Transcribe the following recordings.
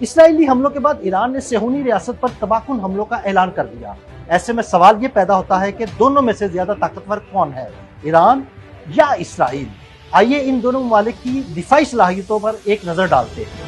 Israeli हमलों के बाद ईरान ने सेहूनी रियासत पर तबाहकुन हमलों का ऐलान कर दिया। ऐसे में सवाल ये पैदा होता है कि दोनों में से ज्यादा ताकतवर कौन है, ईरान या इसराइल। आइए इन दोनों ममालिक की दिफाई सलाहियतों पर एक नजर डालते हैं।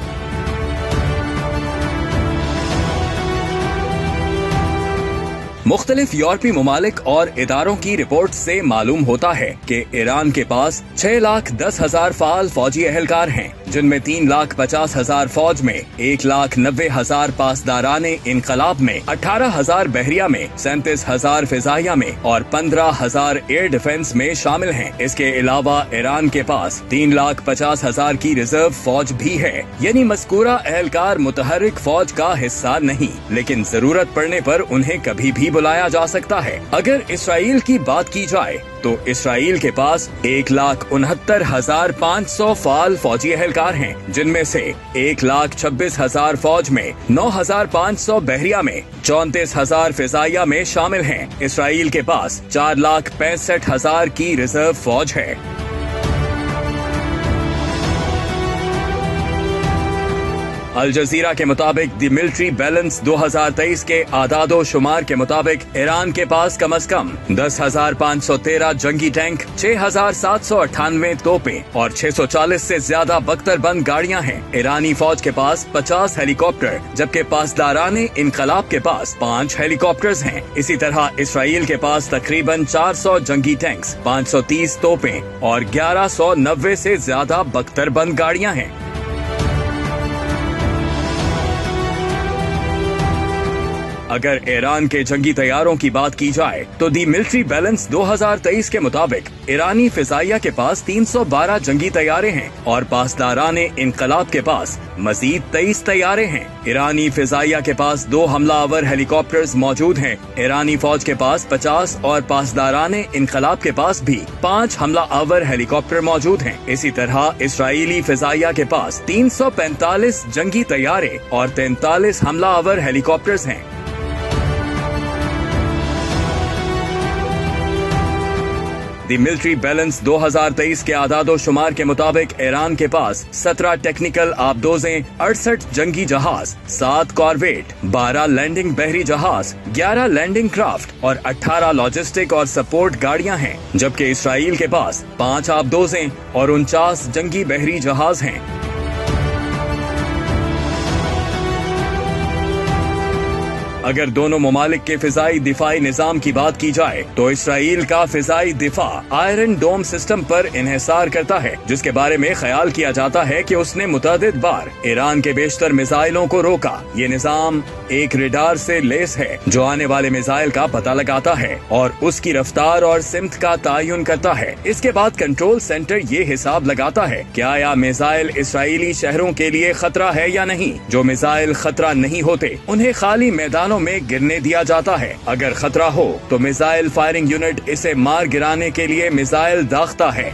मुख्तलिफ यूरोपीय ममालिक और इदारों की रिपोर्ट से मालूम होता है कि ईरान के पास 6,10,000 फाल फौजी एहलकार हैं, जिनमें 3,50,000 फौज में, 1,90,000 पासदाराने इनकलाब में, 18,000 बहरिया में, 37,000 फिजाइया में और 15,000 एयर डिफेंस में शामिल हैं। इसके अलावा ईरान के पास 3,50,000 की रिजर्व फौज भी है। यानी मज़कूरा एहलकार मुतहर्रिक फौज का हिस्सा नहीं, लेकिन जरूरत पड़ने पर उन्हें कभी भी बुलाया जा सकता है। अगर इसराइल की बात की जाए तो इसराइल के पास 1,69,500 फाल फौजी एहलकार हैं, जिनमें से 1,26,000 फौज में, 9,500 बहरिया में, 34,000 फिजाइया में शामिल हैं। इसराइल के पास 4,65,000 की रिजर्व फौज है। अल जजीरा के मुताबिक द मिलिट्री बैलेंस 2023 के आदादो शुमार के मुताबिक ईरान के पास कम से कम 10,513 जंगी टैंक, 6,798 तोपें और 640 से ज्यादा बख्तरबंद गाड़ियां हैं। ईरानी फौज के पास 50 हेलीकॉप्टर, जबकि पासदाराने इनकलाब के पास 5 हेलीकॉप्टर्स हैं। इसी तरह इसराइल के पास तकरीबन 400 जंगी टैंक्स, 530 तोपें और 1,190 से ज्यादा बख्तरबंद गाड़ियां हैं। अगर ईरान के जंगी तैयारों की बात की जाए तो दी मिलिट्री बैलेंस 2023 के मुताबिक ईरानी फिजाइया के पास 312 जंगी तैयारे हैं और पासदाराने इनकलाब के पास मजीद 23 तैयारे हैं। ईरानी फिजाइया के पास 2 हमलावर हेलीकॉप्टर्स मौजूद हैं। ईरानी फौज के पास 50 और पासदाराने इनकलाब के पास भी 5 हमलावर हेलीकॉप्टर मौजूद हैं। इसी तरह इसराइली फिजाइया के पास 345 जंगी तैयारे और 43 हमलावर हेलीकॉप्टर्स हैं। दी मिलिट्री बैलेंस 2023 के आदादो शुमार के मुताबिक ईरान के पास 17 टेक्निकल आबदोजें, 68 जंगी जहाज, 7 कॉर्वेट, 12 लैंडिंग बहरी जहाज, 11 लैंडिंग क्राफ्ट और 18 लॉजिस्टिक और सपोर्ट गाड़ियां हैं, जबकि इसराइल के पास 5 आबदोजें और 49 जंगी बहरी जहाज हैं। अगर दोनों ममालिक के फिजाई दिफाई निजाम की बात की जाए तो इसराइल का फिजाई दिफा आयरन डोम सिस्टम पर इन्हिसार करता है, जिसके बारे में ख्याल किया जाता है कि उसने मुतअद्दिद बार ईरान के बेशतर मिसाइलों को रोका। ये निजाम एक रेडार से लेस है जो आने वाले मिसाइल का पता लगाता है और उसकी रफ्तार और सिमत का तयन करता है। इसके बाद कंट्रोल सेंटर ये हिसाब लगाता है कि आया मिसाइल इसराइली शहरों के लिए खतरा है या नहीं। जो मिसाइल खतरा नहीं होते उन्हें खाली मैदानों में गिरने दिया जाता है। अगर खतरा हो तो मिसाइल फायरिंग यूनिट इसे मार गिराने के लिए मिसाइल दागता है।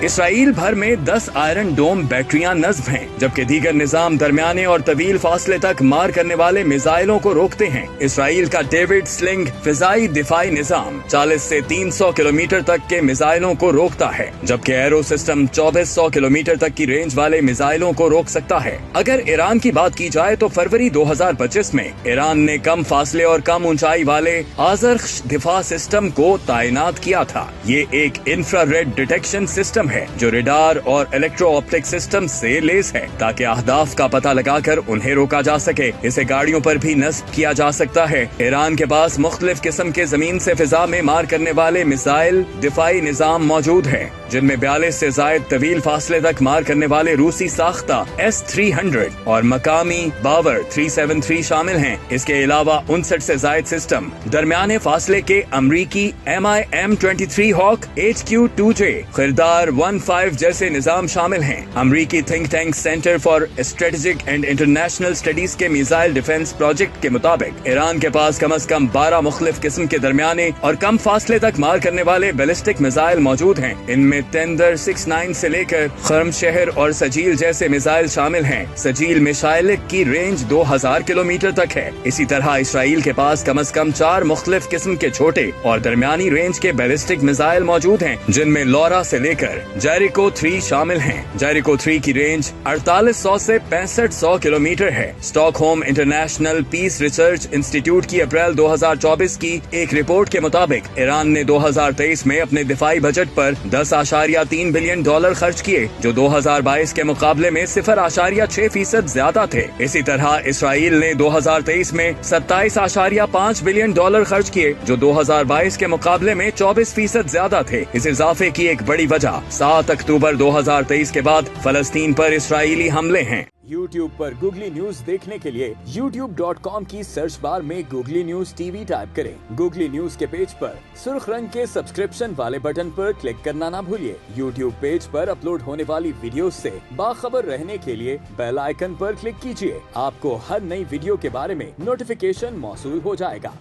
इसराइल भर में 10 आयरन डोम बैटरियां नस्ब हैं, जबकि दीगर निजाम दरमियाने और तवील फासले तक मार करने वाले मिसाइलों को रोकते हैं। इसराइल का डेविड स्लिंग फिजाई दिफाई निजाम 40 से 300 किलोमीटर तक के मिसाइलों को रोकता है, जबकि एरो सिस्टम 2400 किलोमीटर तक की रेंज वाले मिसाइलों को रोक सकता है। अगर ईरान की बात की जाए तो फरवरी 2025 में ईरान ने कम फासले और कम ऊंचाई वाले आजर्ख दिफा सिस्टम को तैनात किया था। ये एक इंफ्रारेड डिटेक्शन सिस्टम है जो रेडार और इलेक्ट्रो ऑप्टिक सिस्टम से लेस है, ताकि अहदाफ का पता लगाकर उन्हें रोका जा सके। इसे गाड़ियों पर भी नस्ब किया जा सकता है। ईरान के पास मुख्तलिफ किस्म के जमीन से फिजा में मार करने वाले मिसाइल दिफाई निजाम मौजूद है, जिनमें 42 से जायद तवील फासले तक मार करने वाले रूसी साख्ता S-300 और मकामी बावर 373 शामिल हैं। इसके अलावा 59 से जायद सिस्टम दरमियाने फासले के अमरीकी MIM-23 हॉक HQ-2J खिरदार 15 जैसे निजाम शामिल हैं। अमरीकी think tank centre for strategic and international studies के मिसाइल डिफेंस प्रोजेक्ट के मुताबिक ईरान के पास कम से कम 12 मुख्तलिफ किस्म के दरमियाने और कम फासले तक मार करने वाले बैलिस्टिक मिसाइल मौजूद हैं। इनमें टेंडर 69 से लेकर खर्म शहर और सजील जैसे मिसाइल शामिल हैं। सजील मिसाइल की रेंज 2000 किलोमीटर तक है। इसी तरह इसराइल के पास कम से कम 4 मुख्तलिफ किस्म के छोटे और दरमियानी रेंज के बैलिस्टिक मिसाइल मौजूद हैं, जिनमें लौरा से लेकर जेरिको 3 शामिल हैं। जेरिको 3 की रेंज 4800 से 6500 किलोमीटर है। Stockholm International Peace Research Institute की अप्रैल 2024 की एक रिपोर्ट के मुताबिक ईरान ने 2023 में अपने दिफाई बजट पर 10.3 बिलियन डॉलर खर्च किए, जो 2022 के मुकाबले में 0.6% ज्यादा थे। इसी तरह इसराइल ने 2023 में 27.5 बिलियन डॉलर खर्च किए, जो 2022 के मुकाबले में 24% ज्यादा थे। इस इजाफे की एक बड़ी वजह 7 अक्टूबर 2023 के बाद फलस्तीन पर इसराइली हमले हैं। YouTube पर गूगली न्यूज देखने के लिए youtube.com की सर्च बार में गूगली न्यूज टीवी टाइप करें। गूगली न्यूज के पेज पर सुर्ख रंग के सब्सक्रिप्शन वाले बटन पर क्लिक करना ना भूलिए। YouTube पेज पर अपलोड होने वाली वीडियोस से बाखबर रहने के लिए बेल आइकन पर क्लिक कीजिए। आपको हर नई वीडियो के बारे में नोटिफिकेशन मौसूल हो जाएगा।